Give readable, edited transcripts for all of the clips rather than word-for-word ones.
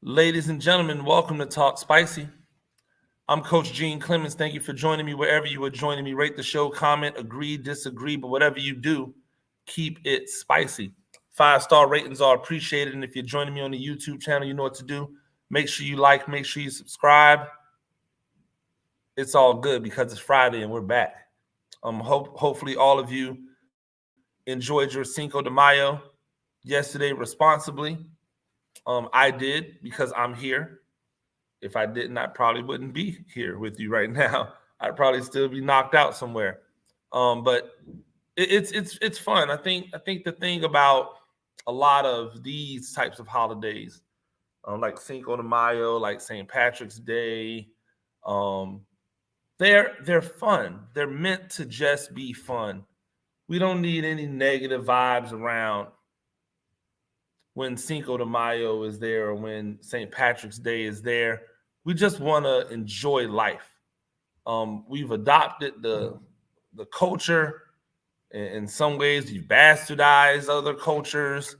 Ladies and gentlemen, welcome to Talk Spicy. I'm Coach Gene Clemens. Thank you for joining me wherever you are joining me. Rate the show, comment, agree, disagree, but whatever you do, keep it spicy. 5-star ratings are appreciated. And if you're joining me on the YouTube channel, you know what to do. Make sure you like, make sure you subscribe. It's all good because it's Friday and we're back. Hopefully all of you enjoyed your Cinco de Mayo yesterday responsibly. I did because I'm here. If I didn't, I probably wouldn't be here with you right now. I'd probably still be knocked out somewhere. But it's fun. I think the thing about a lot of these types of holidays, like Cinco de Mayo, like St. Patrick's Day, they're fun. They're meant to just be fun. We don't need any negative vibes around when Cinco de Mayo is there or when St. Patrick's Day is there. We just want to enjoy life. We've adopted the culture. In some ways, you've bastardized other cultures.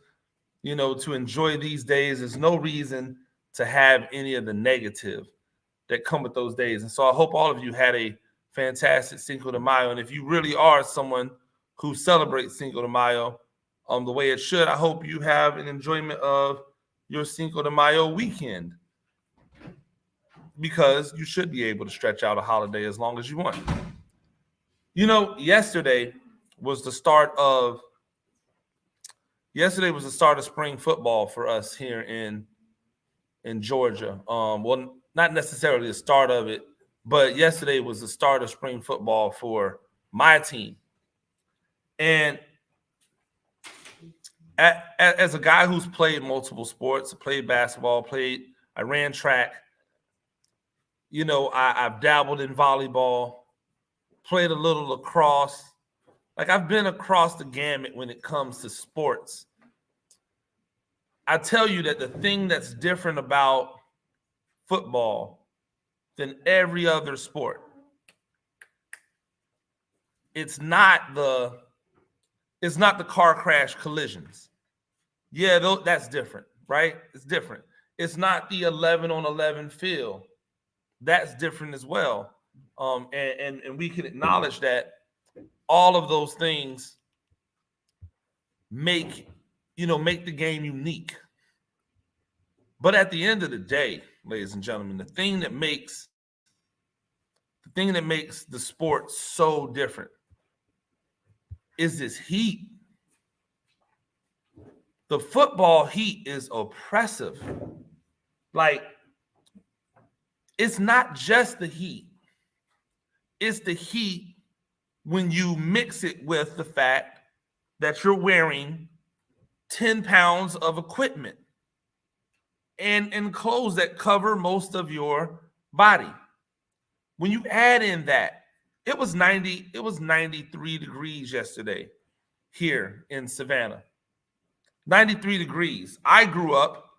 To enjoy these days, there's no reason to have any of the negative that come with those days. And so I hope all of you had a fantastic Cinco de Mayo. And if you really are someone who celebrates Cinco de Mayo the way it should, I hope you have an enjoyment of your Cinco de Mayo weekend, because you should be able to stretch out a holiday as long as you want. Yesterday was the start of spring football for us here in Georgia. Well, not necessarily the start of it, but yesterday was the start of spring football for my team. And as a guy who's played multiple sports, played basketball, I ran track, I've dabbled in volleyball, played a little lacrosse. Like, I've been across the gamut when it comes to sports. I tell you that the thing that's different about football than every other sport, it's not the car crash collisions. Yeah, that's different, right? It's different. It's not the 11-on-11 field. That's different as well. And we can acknowledge that all of those things make the game unique. But at the end of the day, ladies and gentlemen, the thing that makes the sport so different is this heat. The football heat is oppressive. Like, it's not just the heat. It's the heat when you mix it with the fact that you're wearing 10 pounds of equipment and clothes that cover most of your body. When you add in that, it was 93 degrees yesterday here in Savannah. 93 degrees. I grew up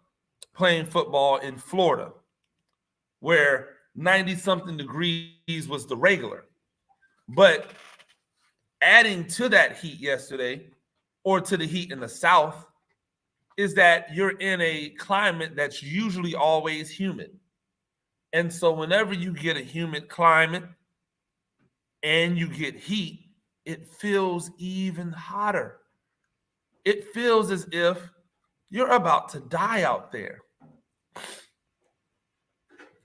playing football in Florida, where 90-something degrees was the regular. But adding to that heat yesterday, or to the heat in the South, is that you're in a climate that's usually always humid. And so whenever you get a humid climate and you get heat, it feels even hotter. It feels as if you're about to die out there.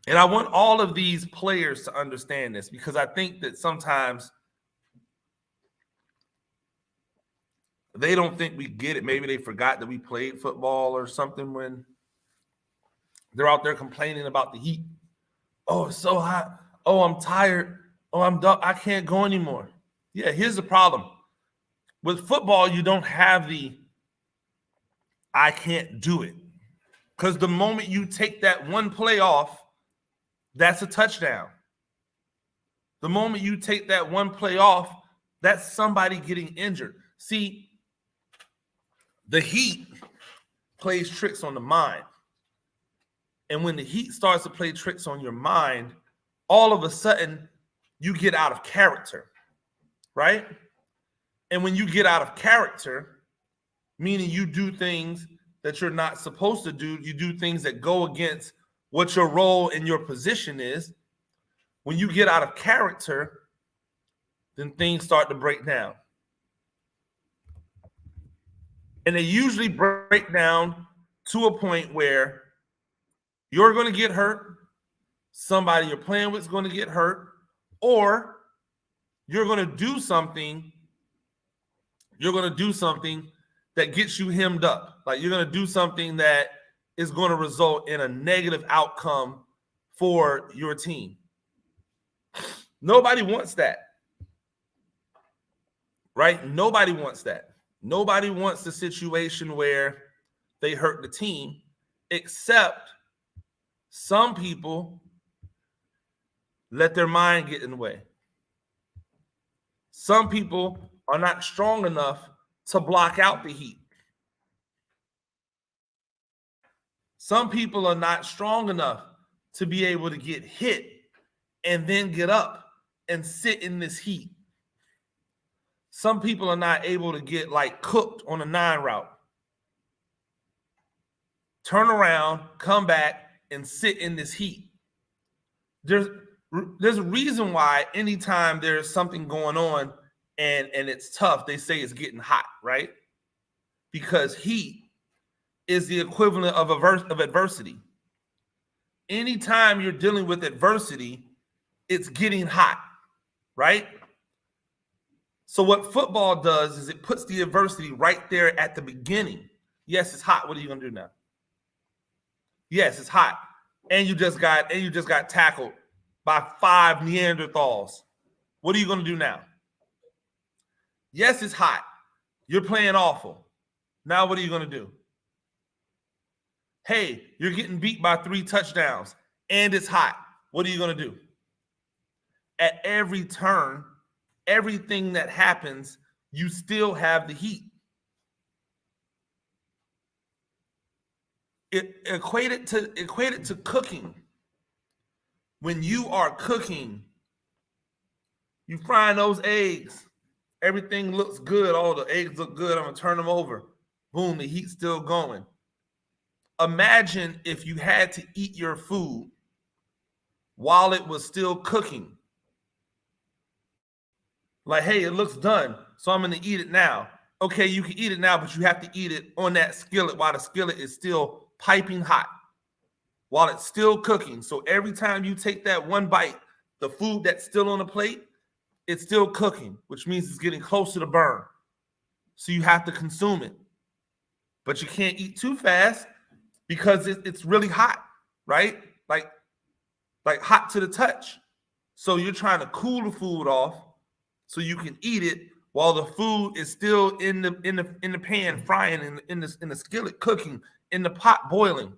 And I want all of these players to understand this, because I think that sometimes they don't think we get it. Maybe they forgot that we played football or something when they're out there complaining about the heat. Oh, it's so hot. Oh, I'm tired. Oh, I'm done. I can't go anymore. Yeah, here's the problem. With football, you don't have the I can't do it. Because the moment you take that one play off, that's a touchdown. The moment you take that one play off, that's somebody getting injured. See, the heat plays tricks on the mind. And when the heat starts to play tricks on your mind, all of a sudden you get out of character, right? And when you get out of character, meaning you do things that you're not supposed to do. You do things that go against what your role in your position is. When you get out of character, then things start to break down. And they usually break down to a point where you're going to get hurt, somebody you're playing with is going to get hurt, or you're going to do something that gets you hemmed up. Like you're going to do something that is going to result in a negative outcome for your team. Nobody wants that. Right? Nobody wants that. Nobody wants the situation where they hurt the team, except some people let their mind get in the way. Some people are not strong enough to block out the heat. Some people are not strong enough to be able to get hit and then get up and sit in this heat. Some people are not able to get like cooked on a 9 route. Turn around, come back, and sit in this heat. There's a reason why anytime there's something going on and it's tough, they say it's getting hot, right? Because heat is the equivalent of adversity. Anytime you're dealing with adversity, it's getting hot, right? So what football does is it puts the adversity right there at the beginning. Yes, it's hot. What are you going to do now? Yes, it's hot. And you just got tackled by 5 Neanderthals. What are you going to do now? Yes, it's hot. You're playing awful. Now what are you going to do? Hey, you're getting beat by 3 touchdowns and it's hot. What are you going to do? At every turn, everything that happens, you still have the heat. It equated to cooking. When you are cooking, you frying those eggs. Everything looks good. All the eggs look good. I'm going to turn them over. Boom, the heat's still going. Imagine if you had to eat your food while it was still cooking. Like, hey, it looks done, so I'm going to eat it now. Okay, you can eat it now, but you have to eat it on that skillet while the skillet is still piping hot, while it's still cooking. So every time you take that one bite, the food that's still on the plate, it's still cooking, which means it's getting closer to burn. So you have to consume it. But you can't eat too fast because it's really hot, right? Like hot to the touch. So you're trying to cool the food off so you can eat it while the food is still in the pan frying, in the skillet cooking, in the pot boiling.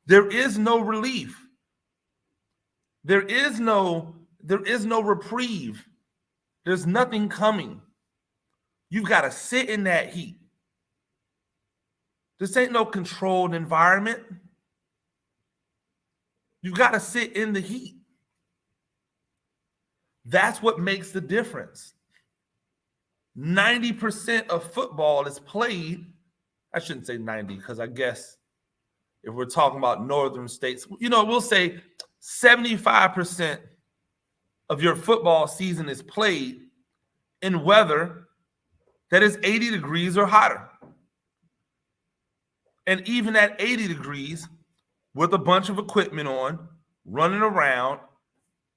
There is no relief. There is no reprieve. There's nothing coming. You've got to sit in that heat. This ain't no controlled environment. You've got to sit in the heat. That's what makes the difference. 90% of football is played. I shouldn't say 90 because I guess if we're talking about northern states, we'll say 75% of your football season is played in weather that is 80 degrees or hotter. And even at 80 degrees, with a bunch of equipment on, running around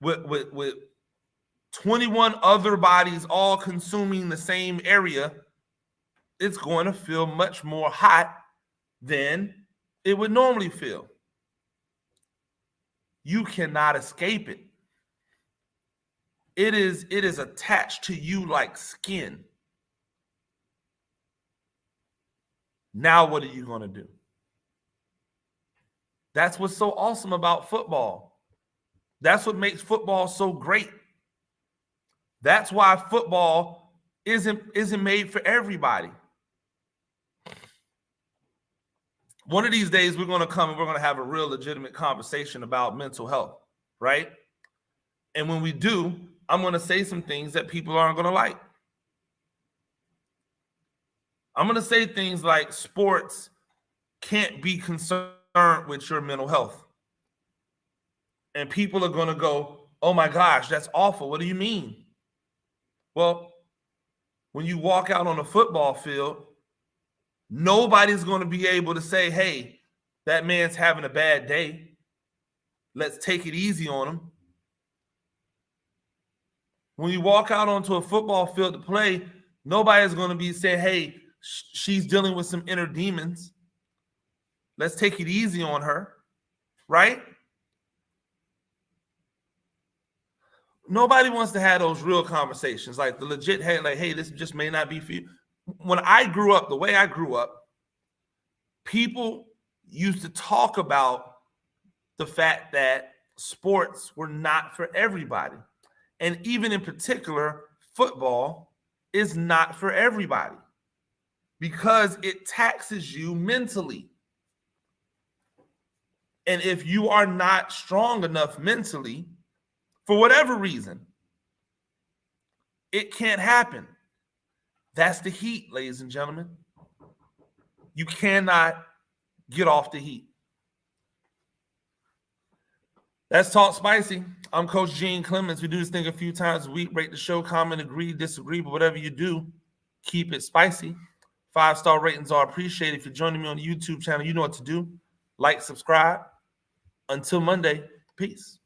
with 21 other bodies all consuming the same area, it's going to feel much more hot than it would normally feel. You cannot escape it. It is attached to you like skin. Now what are you going to do? That's what's so awesome about football. That's what makes football so great. That's why football isn't made for everybody. One of these days, we're going to come and we're going to have a real legitimate conversation about mental health, right? And when we do, I'm going to say some things that people aren't going to like. I'm going to say things like sports can't be concerned with your mental health. And people are going to go, oh my gosh, that's awful. What do you mean? Well, when you walk out on a football field, nobody's going to be able to say, hey, that man's having a bad day. Let's take it easy on him. When you walk out onto a football field to play, nobody's going to be saying, hey, she's dealing with some inner demons. Let's take it easy on her, right? Nobody wants to have those real conversations, like the legit, hey, like, hey, this just may not be for you. When I grew up, the way I grew up, people used to talk about the fact that sports were not for everybody. And even in particular, football is not for everybody because it taxes you mentally. And if you are not strong enough mentally, for whatever reason, it can't happen. That's the heat, ladies and gentlemen. You cannot get off the heat. That's Talk Spicy. I'm Coach Gene Clemens. We do this thing a few times a week. Rate the show, comment, agree, disagree, but whatever you do, keep it spicy. 5-star ratings are appreciated. If you're joining me on the YouTube channel, you know what to do. Like, subscribe. Until Monday, peace.